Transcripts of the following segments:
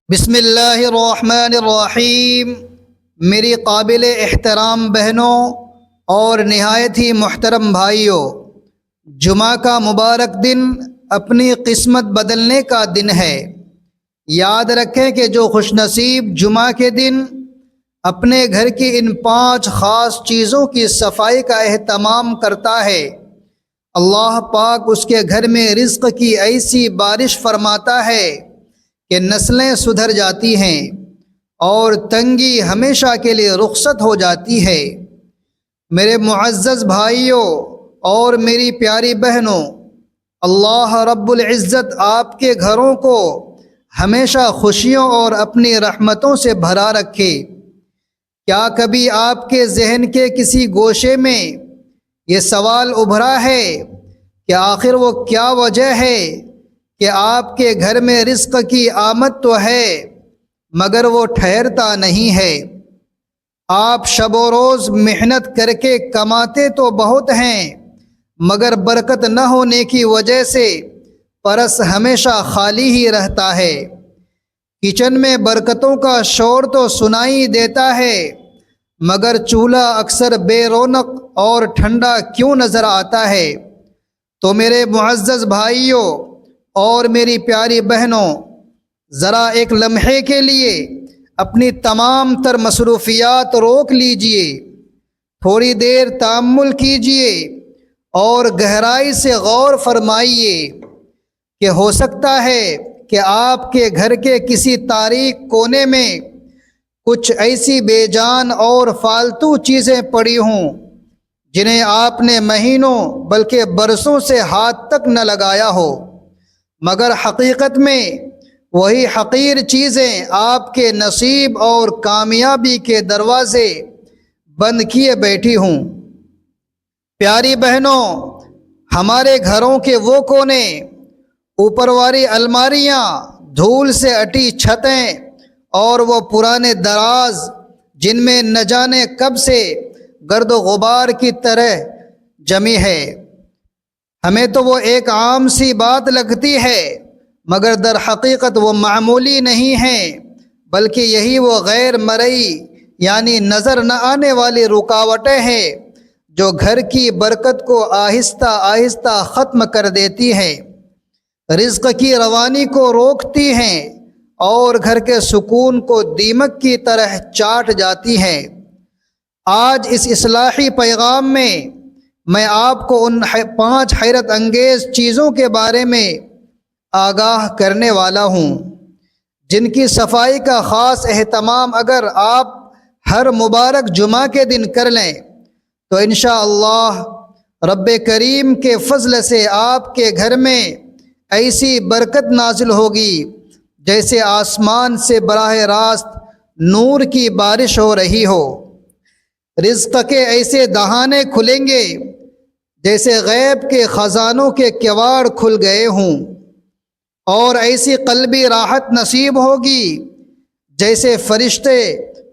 بسم اللہ الرحمن الرحیم۔ میری قابل احترام بہنوں اور نہایت ہی محترم بھائیوں، جمعہ کا مبارک دن اپنی قسمت بدلنے کا دن ہے۔ یاد رکھیں کہ جو خوش نصیب جمعہ کے دن اپنے گھر کی ان 5 خاص چیزوں کی صفائی کا اہتمام کرتا ہے، اللہ پاک اس کے گھر میں رزق کی ایسی بارش فرماتا ہے کہ نسلیں سدھر جاتی ہیں اور تنگی ہمیشہ کے لیے رخصت ہو جاتی ہے۔ میرے معزز بھائیوں اور میری پیاری بہنوں، اللہ رب العزت آپ کے گھروں کو ہمیشہ خوشیوں اور اپنی رحمتوں سے بھرا رکھے۔ کیا کبھی آپ کے ذہن کے کسی گوشے میں یہ سوال ابھرا ہے کہ آخر وہ کیا وجہ ہے کہ آپ کے گھر میں رزق کی آمد تو ہے مگر وہ ٹھہرتا نہیں ہے؟ آپ شب و روز محنت کر کے کماتے تو بہت ہیں مگر برکت نہ ہونے کی وجہ سے پرس ہمیشہ خالی ہی رہتا ہے۔ کچن میں برکتوں کا شور تو سنائی دیتا ہے مگر چولہا اکثر بے رونق اور ٹھنڈا کیوں نظر آتا ہے؟ تو میرے معزز بھائیوں اور میری پیاری بہنوں، ذرا ایک لمحے کے لیے اپنی تمام تر مصروفیات روک لیجئے، تھوڑی دیر تأمل کیجئے اور گہرائی سے غور فرمائیے کہ ہو سکتا ہے کہ آپ کے گھر کے کسی تاریک کونے میں کچھ ایسی بے جان اور فالتو چیزیں پڑی ہوں جنہیں آپ نے مہینوں بلکہ برسوں سے ہاتھ تک نہ لگایا ہو، مگر حقیقت میں وہی حقیر چیزیں آپ کے نصیب اور کامیابی کے دروازے بند کیے بیٹھی ہوں۔ پیاری بہنوں، ہمارے گھروں کے وہ کونے، اوپر والی الماریاں، دھول سے اٹی چھتیں اور وہ پرانے دراز جن میں نہ جانے کب سے گرد و غبار کی طرح جمی ہے، ہمیں تو وہ ایک عام سی بات لگتی ہے مگر در حقیقت وہ معمولی نہیں ہے، بلکہ یہی وہ غیر مرئی یعنی نظر نہ آنے والی رکاوٹیں ہیں جو گھر کی برکت کو آہستہ آہستہ ختم کر دیتی ہیں، رزق کی روانی کو روکتی ہیں اور گھر کے سکون کو دیمک کی طرح چاٹ جاتی ہیں۔ آج اس اصلاحی پیغام میں آپ کو ان 5 حیرت انگیز چیزوں کے بارے میں آگاہ کرنے والا ہوں جن کی صفائی کا خاص اہتمام اگر آپ ہر مبارک جمعہ کے دن کر لیں تو انشاءاللہ رب کریم کے فضل سے آپ کے گھر میں ایسی برکت نازل ہوگی جیسے آسمان سے براہ راست نور کی بارش ہو رہی ہو، رزق کے ایسے دہانے کھلیں گے جیسے غیب کے خزانوں کے کواڑ کھل گئے ہوں، اور ایسی قلبی راحت نصیب ہوگی جیسے فرشتے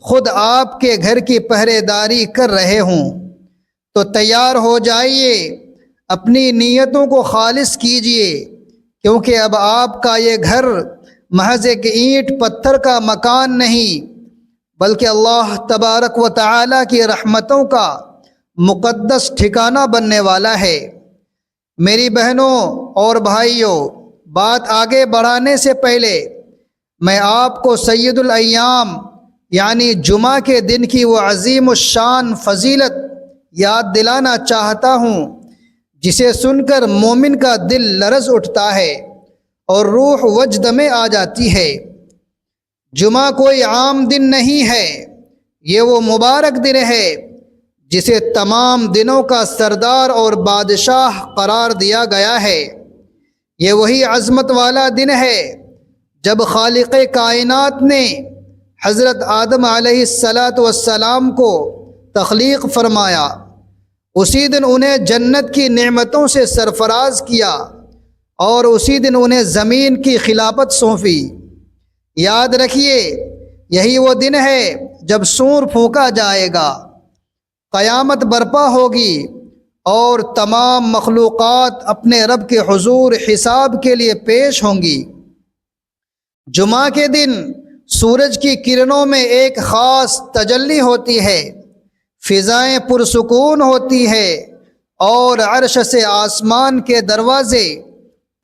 خود آپ کے گھر کی پہرے داری کر رہے ہوں۔ تو تیار ہو جائیے، اپنی نیتوں کو خالص کیجئے، کیونکہ اب آپ کا یہ گھر محض ایک اینٹ پتھر کا مکان نہیں بلکہ اللہ تبارک و تعالی کی رحمتوں کا مقدس ٹھکانہ بننے والا ہے۔ میری بہنوں اور بھائیوں، بات آگے بڑھانے سے پہلے میں آپ کو سید الایام یعنی جمعہ کے دن کی وہ عظیم الشان فضیلت یاد دلانا چاہتا ہوں جسے سن کر مومن کا دل لرز اٹھتا ہے اور روح وجد میں آ جاتی ہے۔ جمعہ کوئی عام دن نہیں ہے، یہ وہ مبارک دن ہے جسے تمام دنوں کا سردار اور بادشاہ قرار دیا گیا ہے۔ یہ وہی عظمت والا دن ہے جب خالق کائنات نے حضرت آدم علیہ السلام کو تخلیق فرمایا، اسی دن انہیں جنت کی نعمتوں سے سرفراز کیا اور اسی دن انہیں زمین کی خلافت سونپی۔ یاد رکھیے، یہی وہ دن ہے جب سور پھونکا جائے گا، قیامت برپا ہوگی اور تمام مخلوقات اپنے رب کے حضور حساب کے لیے پیش ہوں گی۔ جمعہ کے دن سورج کی کرنوں میں ایک خاص تجلی ہوتی ہے، فضائیں پرسکون ہوتی ہے، اور عرش سے آسمان کے دروازے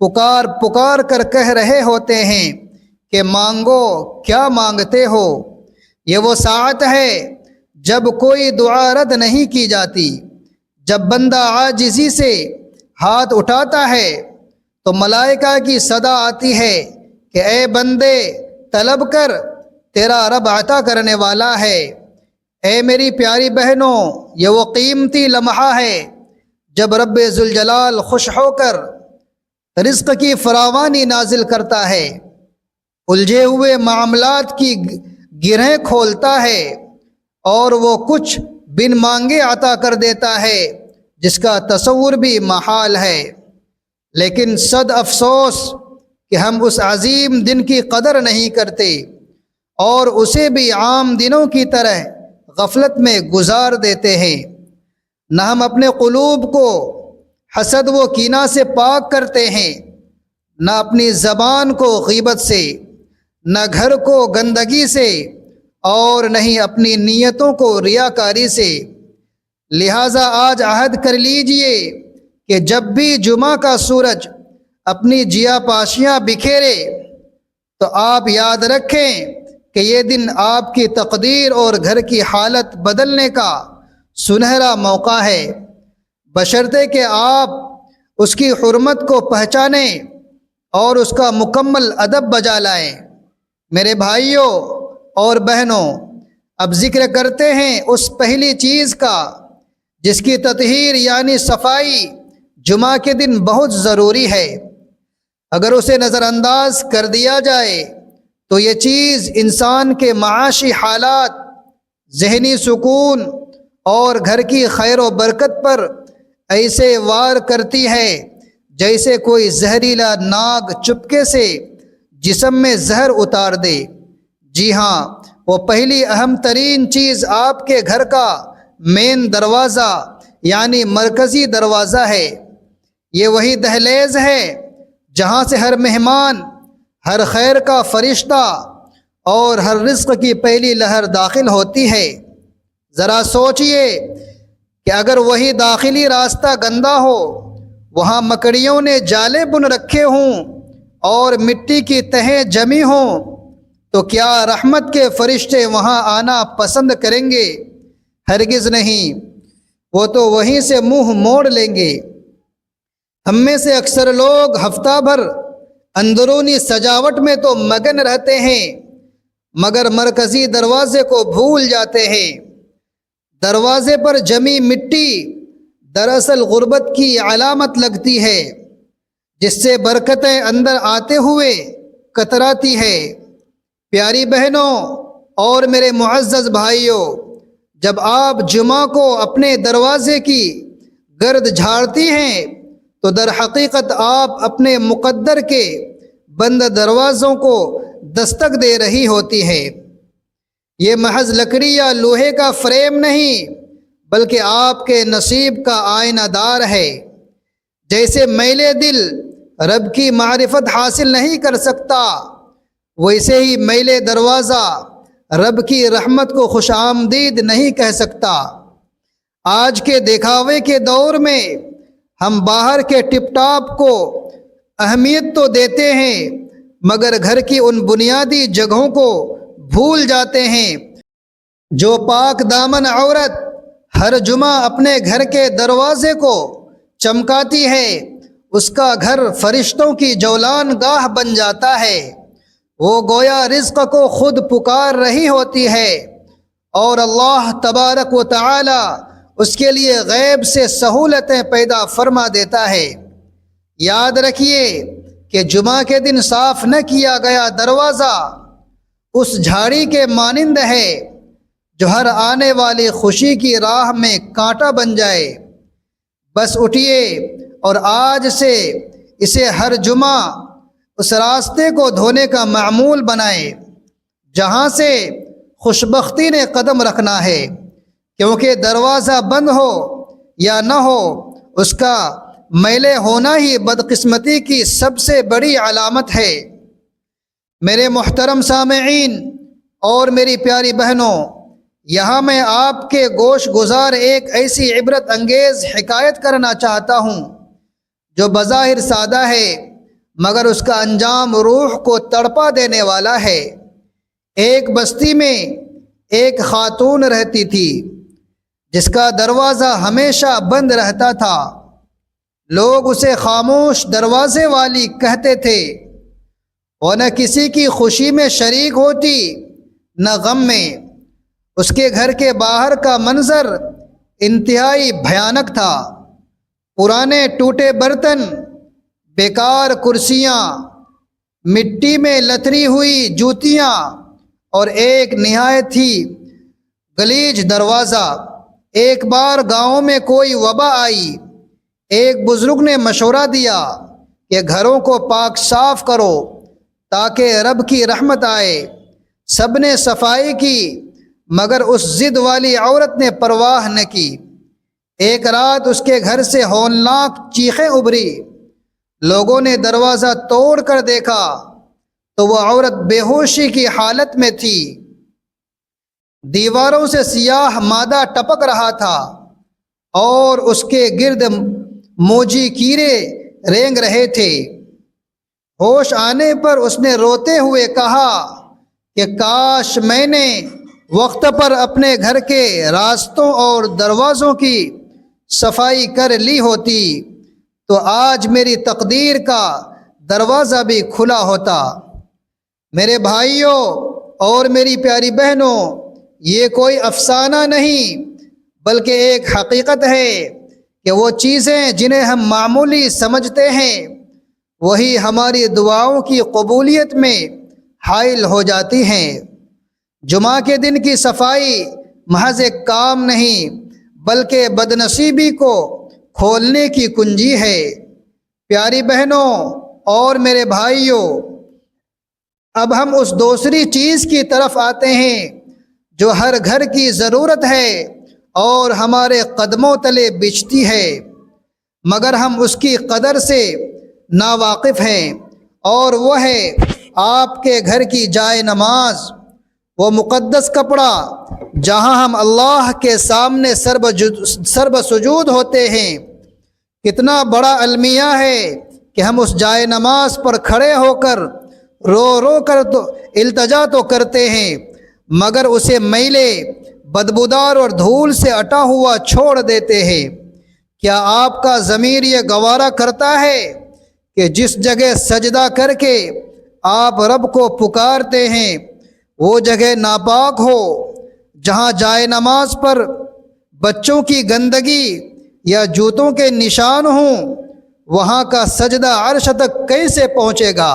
پکار پکار کر کہہ رہے ہوتے ہیں کہ مانگو، کیا مانگتے ہو۔ یہ وہ ساعت ہے جب کوئی دعا رد نہیں کی جاتی۔ جب بندہ عاجزی سے ہاتھ اٹھاتا ہے تو ملائکہ کی صدا آتی ہے کہ اے بندے طلب کر، تیرا رب عطا کرنے والا ہے۔ اے میری پیاری بہنوں، یہ وہ قیمتی لمحہ ہے جب رب ذوالجلال خوش ہو کر رزق کی فراوانی نازل کرتا ہے، الجھے ہوئے معاملات کی گرہیں کھولتا ہے، اور وہ کچھ بن مانگے عطا کر دیتا ہے جس کا تصور بھی محال ہے۔ لیکن صد افسوس کہ ہم اس عظیم دن کی قدر نہیں کرتے اور اسے بھی عام دنوں کی طرح غفلت میں گزار دیتے ہیں۔ نہ ہم اپنے قلوب کو حسد و کینہ سے پاک کرتے ہیں، نہ اپنی زبان کو غیبت سے، نہ گھر کو گندگی سے، اور نہ ہی اپنی نیتوں کو ریاکاری سے۔ لہٰذا آج عہد کر لیجئے کہ جب بھی جمعہ کا سورج اپنی جیا پاشیاں بکھیرے تو آپ یاد رکھیں کہ یہ دن آپ کی تقدیر اور گھر کی حالت بدلنے کا سنہرا موقع ہے، بشرطے کہ آپ اس کی حرمت کو پہچانیں اور اس کا مکمل ادب بجا لائیں۔ میرے بھائیوں اور بہنوں، اب ذکر کرتے ہیں اس پہلی چیز کا جس کی تطہیر یعنی صفائی جمعہ کے دن بہت ضروری ہے۔ اگر اسے نظر انداز کر دیا جائے تو یہ چیز انسان کے معاشی حالات، ذہنی سکون اور گھر کی خیر و برکت پر ایسے وار کرتی ہے جیسے کوئی زہریلا ناگ چپکے سے جسم میں زہر اتار دے۔ جی ہاں، وہ پہلی اہم ترین چیز آپ کے گھر کا مین دروازہ یعنی مرکزی دروازہ ہے۔ یہ وہی دہلیز ہے جہاں سے ہر مہمان، ہر خیر کا فرشتہ اور ہر رزق کی پہلی لہر داخل ہوتی ہے۔ ذرا سوچئے کہ اگر وہی داخلی راستہ گندا ہو، وہاں مکڑیوں نے جالے بن رکھے ہوں اور مٹی کی تہیں جمی ہوں، تو کیا رحمت کے فرشتے وہاں آنا پسند کریں گے؟ ہرگز نہیں، وہ تو وہیں سے منہ موڑ لیں گے۔ ہم میں سے اکثر لوگ ہفتہ بھر اندرونی سجاوٹ میں تو مگن رہتے ہیں مگر مرکزی دروازے کو بھول جاتے ہیں۔ دروازے پر جمی مٹی دراصل غربت کی علامت لگتی ہے، جس سے برکتیں اندر آتے ہوئے کتراتی ہے۔ پیاری بہنوں اور میرے معزز بھائیوں، جب آپ جمعہ کو اپنے دروازے کی گرد جھاڑتی ہیں تو در حقیقت آپ اپنے مقدر کے بند دروازوں کو دستک دے رہی ہوتی ہے۔ یہ محض لکڑی یا لوہے کا فریم نہیں بلکہ آپ کے نصیب کا آئینہ دار ہے۔ جیسے میلے دل رب کی معرفت حاصل نہیں کر سکتا، ویسے ہی میلے دروازہ رب کی رحمت کو خوش آمدید نہیں کہہ سکتا۔ آج کے دکھاوے کے دور میں ہم باہر کے ٹپ ٹاپ کو اہمیت تو دیتے ہیں مگر گھر کی ان بنیادی جگہوں کو بھول جاتے ہیں۔ جو پاک دامن عورت ہر جمعہ اپنے گھر کے دروازے کو چمکاتی ہے، اس کا گھر فرشتوں کی جولان گاہ بن جاتا ہے۔ وہ گویا رزق کو خود پکار رہی ہوتی ہے اور اللہ تبارک و تعالی اس کے لیے غیب سے سہولتیں پیدا فرما دیتا ہے۔ یاد رکھیے کہ جمعہ کے دن صاف نہ کیا گیا دروازہ اس جھاڑی کے مانند ہے جو ہر آنے والی خوشی کی راہ میں کانٹا بن جائے۔ بس اٹھیے اور آج سے اسے ہر جمعہ اس راستے کو دھونے کا معمول بنائے جہاں سے خوشبختی نے قدم رکھنا ہے، کیونکہ دروازہ بند ہو یا نہ ہو اس کا میلے ہونا ہی بدقسمتی کی سب سے بڑی علامت ہے۔ میرے محترم سامعین، اور میری پیاری بہنوں، یہاں میں آپ کے گوش گزار ایک ایسی عبرت انگیز حکایت کرنا چاہتا ہوں جو بظاہر سادہ ہے مگر اس کا انجام روح کو تڑپا دینے والا ہے۔ ایک بستی میں ایک خاتون رہتی تھی جس کا دروازہ ہمیشہ بند رہتا تھا۔ لوگ اسے خاموش دروازے والی کہتے تھے۔ وہ نہ کسی کی خوشی میں شریک ہوتی نہ غم میں۔ اس کے گھر کے باہر کا منظر انتہائی بھیانک تھا۔ پرانے ٹوٹے برتن، بیکار کرسیاں، مٹی میں لتری ہوئی جوتیاں اور ایک نہایت ہی گلیج دروازہ۔ ایک بار گاؤں میں کوئی وبا آئی۔ ایک بزرگ نے مشورہ دیا کہ گھروں کو پاک صاف کرو تاکہ رب کی رحمت آئے۔ سب نے صفائی کی مگر اس ضد والی عورت نے پرواہ نہ کی۔ ایک رات اس کے گھر سے ہولناک چیخیں ابھری۔ لوگوں نے دروازہ توڑ کر دیکھا تو وہ عورت بے ہوشی کی حالت میں تھی۔ دیواروں سے سیاہ مادہ ٹپک رہا تھا اور اس کے گرد موجی کیڑے رینگ رہے تھے۔ ہوش آنے پر اس نے روتے ہوئے کہا کہ کاش میں نے وقت پر اپنے گھر کے راستوں اور دروازوں کی صفائی کر لی ہوتی تو آج میری تقدیر کا دروازہ بھی کھلا ہوتا۔ میرے بھائیوں اور میری پیاری بہنوں، یہ کوئی افسانہ نہیں بلکہ ایک حقیقت ہے کہ وہ چیزیں جنہیں ہم معمولی سمجھتے ہیں وہی ہماری دعاؤں کی قبولیت میں حائل ہو جاتی ہیں۔ جمعہ کے دن کی صفائی محض ایک کام نہیں بلکہ بدنصیبی کو کھولنے کی کنجی ہے۔ پیاری بہنوں اور میرے بھائیوں، اب ہم اس دوسری چیز کی طرف آتے ہیں جو ہر گھر کی ضرورت ہے اور ہمارے قدموں تلے بچھتی ہے مگر ہم اس کی قدر سے ناواقف ہیں، اور وہ ہے آپ کے گھر کی جائے نماز، وہ مقدس کپڑا جہاں ہم اللہ کے سامنے سرب سجود ہوتے ہیں۔ کتنا بڑا المیہ ہے کہ ہم اس جائے نماز پر کھڑے ہو کر رو رو کر تو التجا تو کرتے ہیں مگر اسے میلے، بدبودار اور دھول سے اٹا ہوا چھوڑ دیتے ہیں۔ کیا آپ کا ضمیر یہ گوارا کرتا ہے کہ جس جگہ سجدہ کر کے آپ رب کو پکارتے ہیں وہ جگہ ناپاک ہو؟ جہاں جائے نماز پر بچوں کی گندگی یا جوتوں کے نشان ہوں وہاں کا سجدہ عرش تک کیسے پہنچے گا؟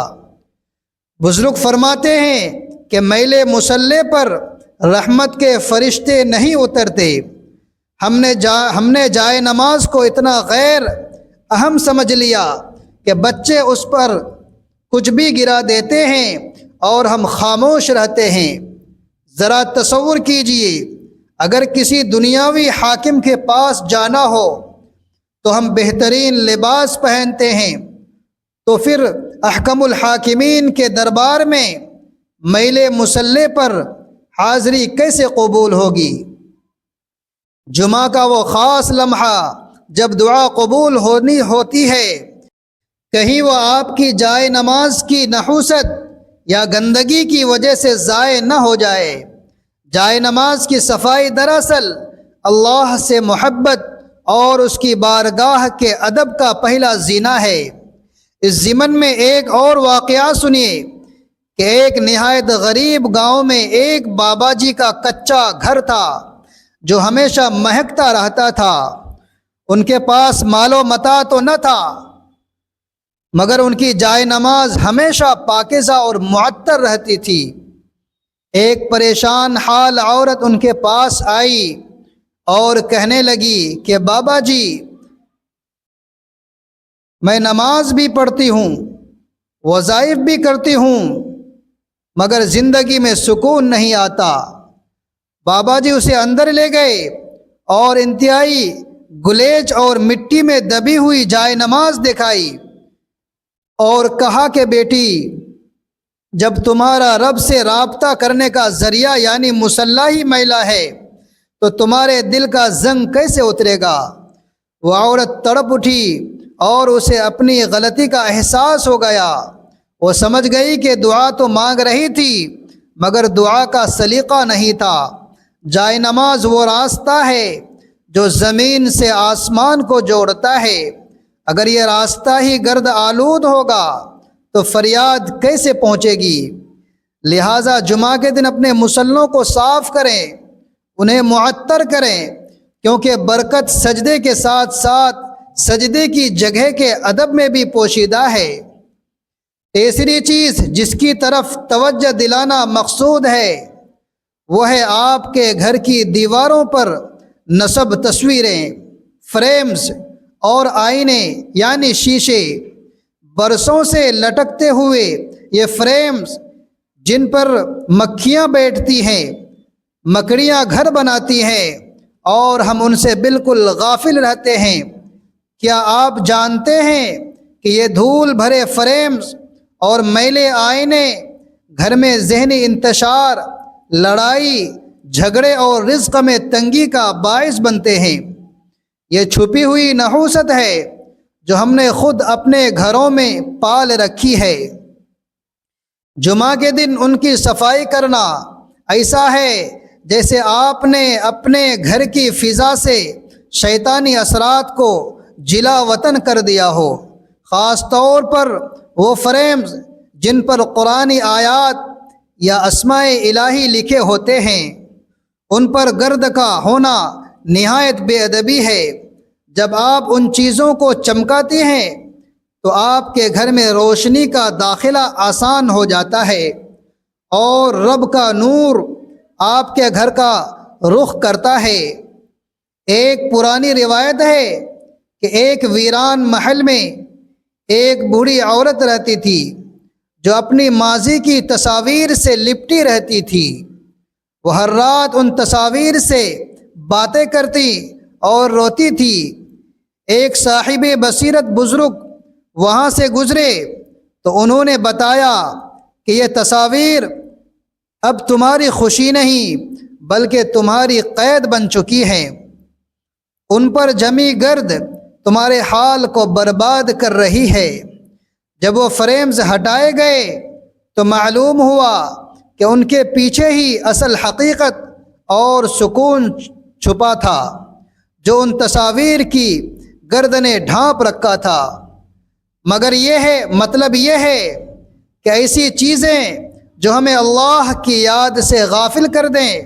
بزرگ فرماتے ہیں کہ میلے مصلے پر رحمت کے فرشتے نہیں اترتے۔ ہم نے جائے نماز کو اتنا غیر اہم سمجھ لیا کہ بچے اس پر کچھ بھی گرا دیتے ہیں اور ہم خاموش رہتے ہیں۔ ذرا تصور کیجئے، اگر کسی دنیاوی حاکم کے پاس جانا ہو تو ہم بہترین لباس پہنتے ہیں، تو پھر احکم الحاکمین کے دربار میں میلے مصلے پر حاضری کیسے قبول ہوگی؟ جمعہ کا وہ خاص لمحہ جب دعا قبول ہونی ہوتی ہے، کہیں وہ آپ کی جائے نماز کی نحوست یا گندگی کی وجہ سے ضائع نہ ہو جائے۔ جائے نماز کی صفائی دراصل اللہ سے محبت اور اس کی بارگاہ کے ادب کا پہلا زینہ ہے۔ اس ضمن میں ایک اور واقعہ سنیے کہ ایک نہایت غریب گاؤں میں ایک بابا جی کا کچا گھر تھا جو ہمیشہ مہکتا رہتا تھا۔ ان کے پاس مال و متاع تو نہ تھا مگر ان کی جائے نماز ہمیشہ پاکیزہ اور معطر رہتی تھی۔ ایک پریشان حال عورت ان کے پاس آئی اور کہنے لگی کہ بابا جی، میں نماز بھی پڑھتی ہوں، وظائف بھی کرتی ہوں مگر زندگی میں سکون نہیں آتا۔ بابا جی اسے اندر لے گئے اور انتہائی گلیج اور مٹی میں دبی ہوئی جائے نماز دکھائی اور کہا کہ بیٹی، جب تمہارا رب سے رابطہ کرنے کا ذریعہ یعنی مصلی ہی میلا ہے تو تمہارے دل کا زنگ کیسے اترے گا؟ وہ عورت تڑپ اٹھی اور اسے اپنی غلطی کا احساس ہو گیا۔ وہ سمجھ گئی کہ دعا تو مانگ رہی تھی مگر دعا کا سلیقہ نہیں تھا۔ جائے نماز وہ راستہ ہے جو زمین سے آسمان کو جوڑتا ہے، اگر یہ راستہ ہی گرد آلود ہوگا تو فریاد کیسے پہنچے گی؟ لہٰذا جمعہ کے دن اپنے مصلوں کو صاف کریں، انہیں معطر کریں، کیونکہ برکت سجدے کے ساتھ ساتھ سجدے کی جگہ کے ادب میں بھی پوشیدہ ہے۔ تیسری چیز جس کی طرف توجہ دلانا مقصود ہے وہ ہے آپ کے گھر کی دیواروں پر نصب تصویریں، فریمز اور آئینے یعنی شیشے۔ برسوں سے لٹکتے ہوئے یہ فریمز جن پر مکھیاں بیٹھتی ہیں، مکڑیاں گھر بناتی ہیں اور ہم ان سے بالکل غافل رہتے ہیں۔ کیا آپ جانتے ہیں کہ یہ دھول بھرے فریمز اور میلے آئینے گھر میں ذہنی انتشار، لڑائی جھگڑے اور رزق میں تنگی کا باعث بنتے ہیں؟ یہ چھپی ہوئی نحوست ہے جو ہم نے خود اپنے گھروں میں پال رکھی ہے۔ جمعہ کے دن ان کی صفائی کرنا ایسا ہے جیسے آپ نے اپنے گھر کی فضا سے شیطانی اثرات کو جلا وطن کر دیا ہو۔ خاص طور پر وہ فریمز جن پر قرآنی آیات یا اسماء الہی لکھے ہوتے ہیں، ان پر گرد کا ہونا نہایت بے ادبی ہے۔ جب آپ ان چیزوں کو چمکاتی ہیں تو آپ کے گھر میں روشنی کا داخلہ آسان ہو جاتا ہے اور رب کا نور آپ کے گھر کا رخ کرتا ہے۔ ایک پرانی روایت ہے کہ ایک ویران محل میں ایک بوڑھی عورت رہتی تھی جو اپنی ماضی کی تصاویر سے لپٹی رہتی تھی۔ وہ ہر رات ان تصاویر سے باتیں کرتی اور روتی تھی۔ ایک صاحب بصیرت بزرگ وہاں سے گزرے تو انہوں نے بتایا کہ یہ تصاویر اب تمہاری خوشی نہیں بلکہ تمہاری قید بن چکی ہیں، ان پر جمی گرد تمہارے حال کو برباد کر رہی ہے۔ جب وہ فریمز ہٹائے گئے تو معلوم ہوا کہ ان کے پیچھے ہی اصل حقیقت اور سکون چھپا تھا جو ان تصاویر کی گرد نے ڈھانپ رکھا تھا۔ مگر مطلب یہ ہے کہ ایسی چیزیں جو ہمیں اللہ کی یاد سے غافل کر دیں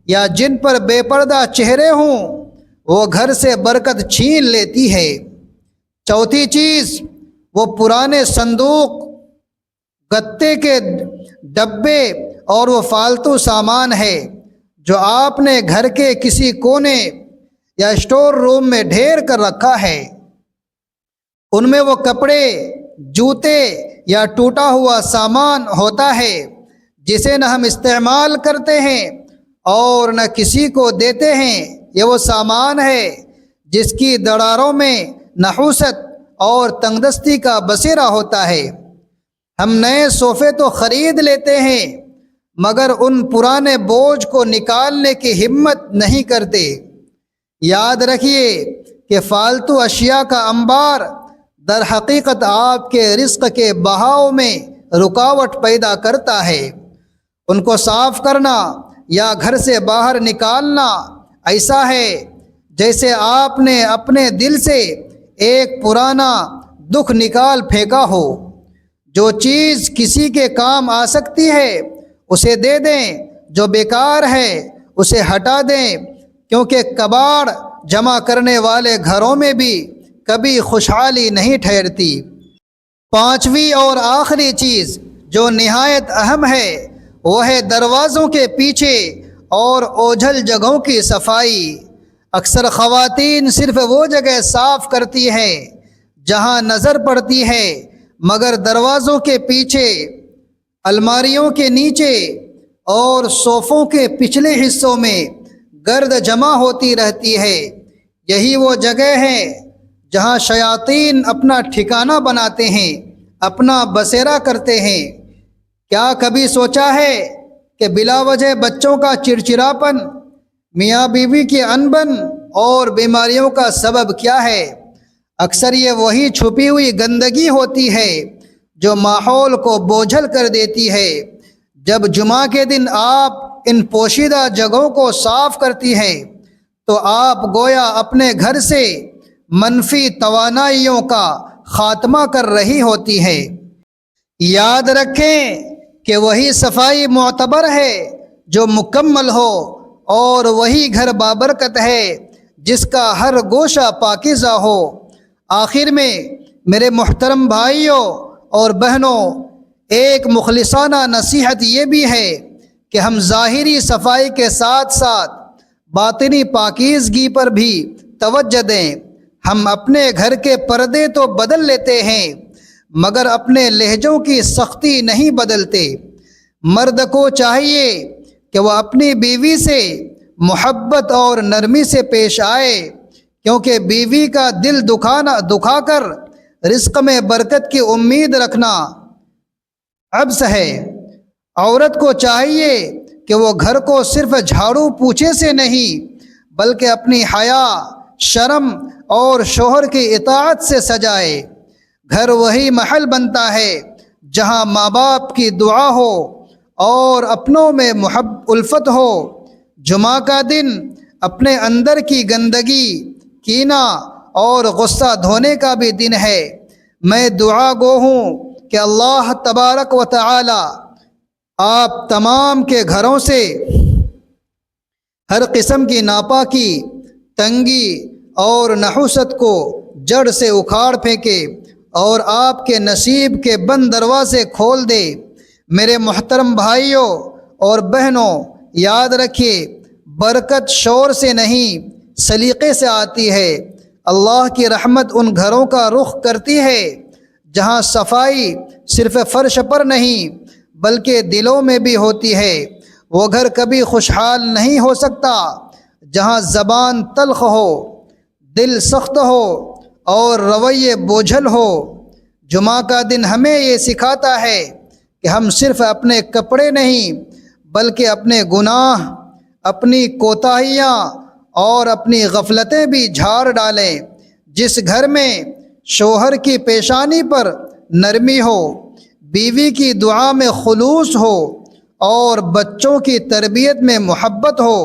یا جن پر بے پردہ چہرے ہوں وہ گھر سے برکت چھین لیتی ہے۔ چوتھی چیز وہ پرانے صندوق، گتے کے ڈبے اور وہ فالتو سامان ہے جو آپ نے گھر کے کسی کونے یا اسٹور روم میں ڈھیر کر رکھا ہے۔ ان میں وہ کپڑے، جوتے یا ٹوٹا ہوا سامان ہوتا ہے جسے نہ ہم استعمال کرتے ہیں اور نہ کسی کو دیتے ہیں۔ یہ وہ سامان ہے جس کی دراڑوں میں نحوست اور تنگدستی کا بسیرا ہوتا ہے۔ ہم نئے صوفے تو خرید لیتے ہیں مگر ان پرانے بوجھ کو نکالنے کی ہمت نہیں کرتے۔ یاد رکھیے کہ فالتو اشیاء کا انبار در حقیقت آپ کے رزق کے بہاؤ میں رکاوٹ پیدا کرتا ہے۔ ان کو صاف کرنا یا گھر سے باہر نکالنا ایسا ہے جیسے آپ نے اپنے دل سے ایک پرانا دکھ نکال پھینکا ہو۔ جو چیز کسی کے کام آ سکتی ہے اسے دے دیں، جو بیکار ہے اسے ہٹا دیں، کیونکہ کباڑ جمع کرنے والے گھروں میں بھی کبھی خوشحالی نہیں ٹھہرتی۔ پانچویں اور آخری چیز جو نہایت اہم ہے وہ ہے دروازوں کے پیچھے اور اوجھل جگہوں کی صفائی۔ اکثر خواتین صرف وہ جگہ صاف کرتی ہیں جہاں نظر پڑتی ہے مگر دروازوں کے پیچھے، الماریوں کے نیچے اور صوفوں کے پچھلے حصوں میں گرد جمع ہوتی رہتی ہے۔ یہی وہ جگہ ہے جہاں شیاطین اپنا ٹھکانہ بناتے ہیں، اپنا بسیرا کرتے ہیں۔ کیا کبھی سوچا ہے کہ بلا وجہ بچوں کا چڑچڑاپن، میاں بیوی کی انبن اور بیماریوں کا سبب کیا ہے؟ اکثر یہ وہی چھپی ہوئی گندگی ہوتی ہے جو ماحول کو بوجھل کر دیتی ہے۔ جب جمعہ کے دن آپ ان پوشیدہ جگہوں کو صاف کرتی ہیں تو آپ گویا اپنے گھر سے منفی توانائیوں کا خاتمہ کر رہی ہوتی ہیں۔ یاد رکھیں کہ وہی صفائی معتبر ہے جو مکمل ہو، اور وہی گھر بابرکت ہے جس کا ہر گوشہ پاکیزہ ہو۔ آخر میں میرے محترم بھائیوں اور بہنوں، ایک مخلصانہ نصیحت یہ بھی ہے کہ ہم ظاہری صفائی کے ساتھ ساتھ باطنی پاکیزگی پر بھی توجہ دیں۔ ہم اپنے گھر کے پردے تو بدل لیتے ہیں مگر اپنے لہجوں کی سختی نہیں بدلتے۔ مرد کو چاہیے کہ وہ اپنی بیوی سے محبت اور نرمی سے پیش آئے، کیونکہ بیوی کا دل دکھا کر رزق میں برکت کی امید رکھنا عبث ہے۔ عورت کو چاہیے کہ وہ گھر کو صرف جھاڑو پوچھے سے نہیں بلکہ اپنی حیا، شرم اور شوہر کی اطاعت سے سجائے۔ گھر وہی محل بنتا ہے جہاں ماں باپ کی دعا ہو اور اپنوں میں الفت ہو۔ جمعہ کا دن اپنے اندر کی گندگی، کینہ اور غصہ دھونے کا بھی دن ہے۔ میں دعا گو ہوں کہ اللہ تبارک و تعالی آپ تمام کے گھروں سے ہر قسم کی ناپاکی، تنگی اور نحوست کو جڑ سے اکھاڑ پھینکے اور آپ کے نصیب کے بند دروازے کھول دے۔ میرے محترم بھائیوں اور بہنوں، یاد رکھیے برکت شور سے نہیں سلیقے سے آتی ہے۔ اللہ کی رحمت ان گھروں کا رخ کرتی ہے جہاں صفائی صرف فرش پر نہیں بلکہ دلوں میں بھی ہوتی ہے۔ وہ گھر کبھی خوشحال نہیں ہو سکتا جہاں زبان تلخ ہو، دل سخت ہو اور رویے بوجھل ہو۔ جمعہ کا دن ہمیں یہ سکھاتا ہے کہ ہم صرف اپنے کپڑے نہیں بلکہ اپنے گناہ، اپنی کوتاہیاں اور اپنی غفلتیں بھی جھاڑ ڈالیں۔ جس گھر میں شوہر کی پیشانی پر نرمی ہو، بیوی کی دعا میں خلوص ہو اور بچوں کی تربیت میں محبت ہو،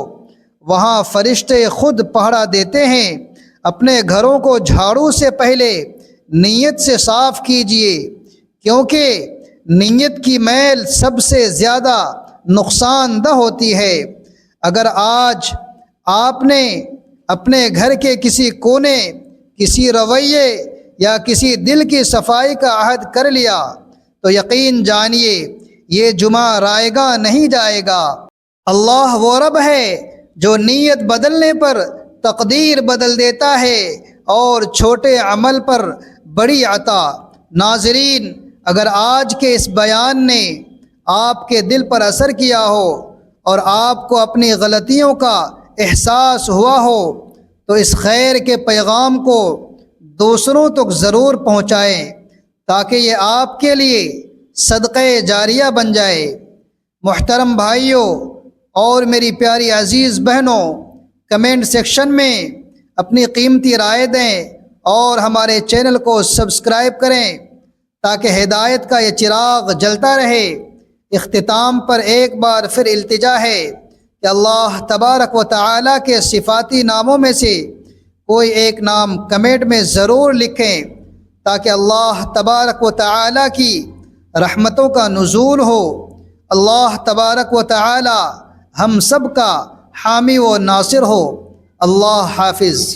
وہاں فرشتے خود پہرا دیتے ہیں۔ اپنے گھروں کو جھاڑو سے پہلے نیت سے صاف کیجیے، کیونکہ نیت کی میل سب سے زیادہ نقصان دہ ہوتی ہے۔ اگر آج آپ نے اپنے گھر کے کسی کونے، کسی رویے یا کسی دل کی صفائی کا عہد کر لیا تو یقین جانیے یہ جمعہ رائے گاں نہیں جائے گا۔ اللہ وہ رب ہے جو نیت بدلنے پر تقدیر بدل دیتا ہے اور چھوٹے عمل پر بڑی عطا۔ ناظرین، اگر آج کے اس بیان نے آپ کے دل پر اثر کیا ہو اور آپ کو اپنی غلطیوں کا احساس ہوا ہو تو اس خیر کے پیغام کو دوسروں تک ضرور پہنچائیں تاکہ یہ آپ کے لیے صدقہ جاریہ بن جائے۔ محترم بھائیوں اور میری پیاری عزیز بہنوں، کمنٹ سیکشن میں اپنی قیمتی رائے دیں اور ہمارے چینل کو سبسکرائب کریں تاکہ ہدایت کا یہ چراغ جلتا رہے۔ اختتام پر ایک بار پھر التجا ہے کہ اللہ تبارک و تعالی کے صفاتی ناموں میں سے کوئی ایک نام کمنٹ میں ضرور لکھیں تاکہ اللہ تبارک و تعالی کی رحمتوں کا نزول ہو۔ اللہ تبارک و تعالی ہم سب کا حامی و ناصر ہو۔ اللہ حافظ۔